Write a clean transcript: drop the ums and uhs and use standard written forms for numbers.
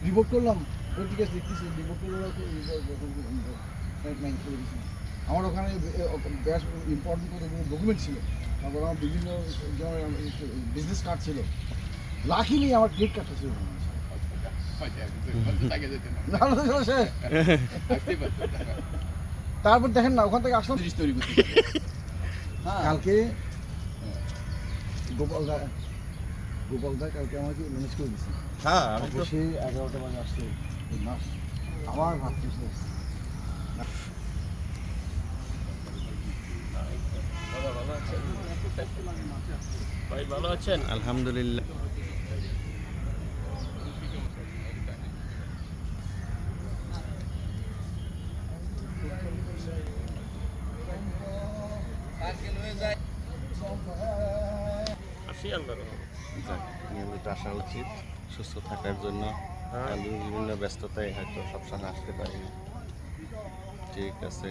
Report করলাম, ঠিক আছে দেখতেছি রিপোর্ট করলে আমার ওখানে বেশ ইম্পর্টেন্ট কোনো ডকুমেন্ট ছিল, তারপর আমার বিভিন্ন বিজনেস কার্ড ছিল, লাকিলি আমার ক্রেডিট কার্ডটা ছিল না। তারপর দেখেন না ওখান থেকে আসলাম জিনিস তৈরি করতে কালকে গোপাল দা কালকে আমাকে ম্যানেজ করে দিচ্ছি। হ্যাঁ সে 11টা বাজে আসছে মাস আবার ভাবতেছে ভাই ভালো আছেন? আলহামদুলিল্লাহ। আসি আল্লাহর রহমতে। যাক, নিয়মিত আসা উচিত সুস্থ থাকার জন্য। আমি বিভিন্ন ব্যস্ততায় হয়তো সবসময় আসতে পারি না। ঠিক আছে।